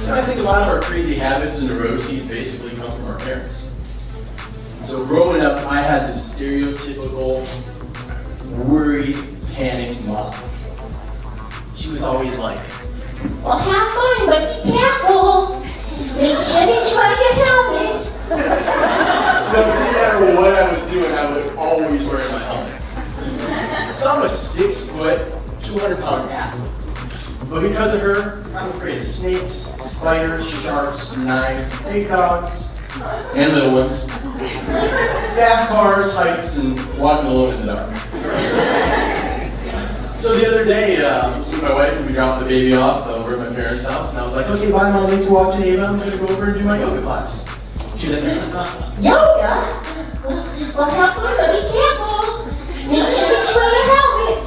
I think a lot of our crazy habits and neuroses basically come from our parents. So growing up, I had this stereotypical, worried, panicked mom. She was always like, well, have fun, but be careful. Make sure that you have your helmet. no matter what I was doing, I was always wearing my helmet. So I'm a 6 foot, 200-pound athlete. But because of her, I'm afraid of snakes, spiders, sharks, knives, big dogs, and little ones. Fast cars, heights, and walking alone in the dark. So the other day, with my wife, we dropped the baby off over at my parents' house, and I was like, okay, bye, Mom, thanks for watching Ava. I'm going to go over and do my yoga class. She's like, yoga? Well, have fun, but be careful. Make sure that you wear your helmet.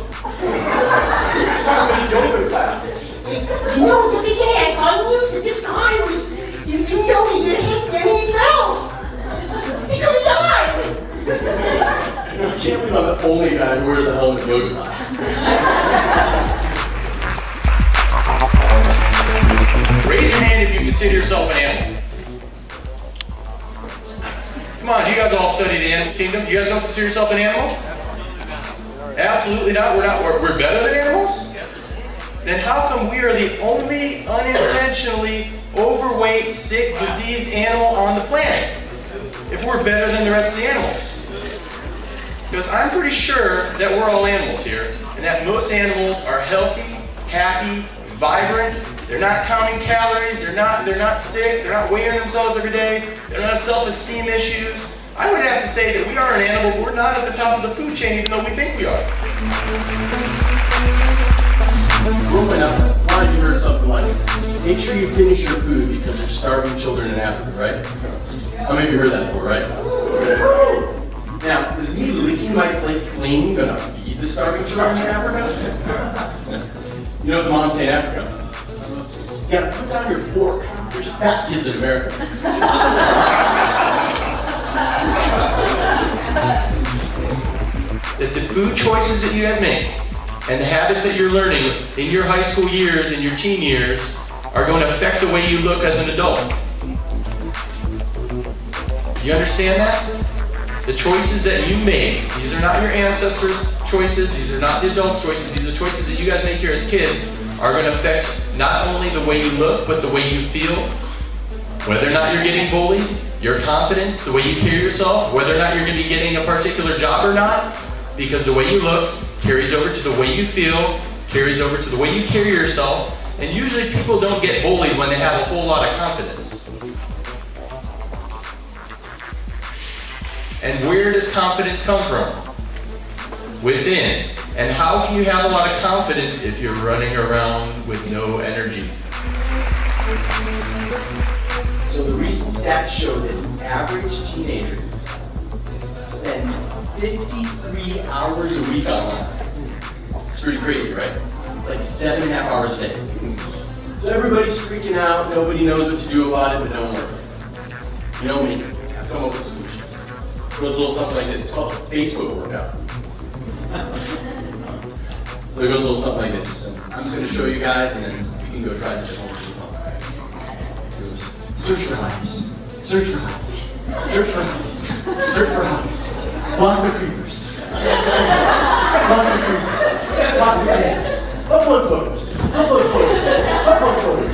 yoga class. You know, the other day I saw news that this guy was doing yoga, he did a handstand and he fell. He could have died. I can't believe I'm the only guy who wears a helmet in yoga class. Raise your hand if you consider yourself an animal. Come on, you guys all study the animal kingdom. You guys don't consider yourself an animal? Absolutely not. We're better than animals? Then how come we are the only unintentionally overweight, sick, diseased animal on the planet if we're better than the rest of the animals? Because I'm pretty sure that we're all animals here, and that most animals are healthy, happy, vibrant. They're not counting calories, they're not sick, they're not weighing themselves every day, they don't have self-esteem issues. I would have to say that we are an animal, but we're not at the top of the food chain even though we think we are. Growing up, a lot of you heard something like, make sure you finish your food because there's starving children in Africa, right? How many of you heard that before, right? Now, is me licking my plate clean gonna feed the starving children in Africa? You know what the moms say in Africa? You gotta put down your fork. There's fat kids in America. That the food choices that you guys make and the habits that you're learning in your high school years and your teen years are going to affect the way you look as an adult. You understand that? The choices that you make, these are not your ancestors' choices, these are not the adults' choices, these are the choices that you guys make here as kids, are going to affect not only the way you look, but the way you feel, whether or not you're getting bullied, your confidence, the way you carry yourself, whether or not you're going to be getting a particular job or not, because the way you look carries over to the way you feel, carries over to the way you carry yourself, and usually people don't get bullied when they have a whole lot of confidence. And where does confidence come from? Within. And how can you have a lot of confidence if you're running around with no energy? So the recent stats show that the average teenager spends 53 hours a week online. It's pretty crazy, right? It's like 7.5 hours a day. So everybody's freaking out, nobody knows what to do about it, but don't worry. You know me, I've come up with a solution. It goes a little something like this. It's called a Facebook workout. So it goes a little something like this. And I'm just going to show you guys, and then you can go try this at home as well. So it goes, search for hobbies. Search for hobbies. Search for hobbies. Search for hobbies. Block the creepers. Block the creepers. Block the creepers. Upload photos. Upload photos. Upload photos.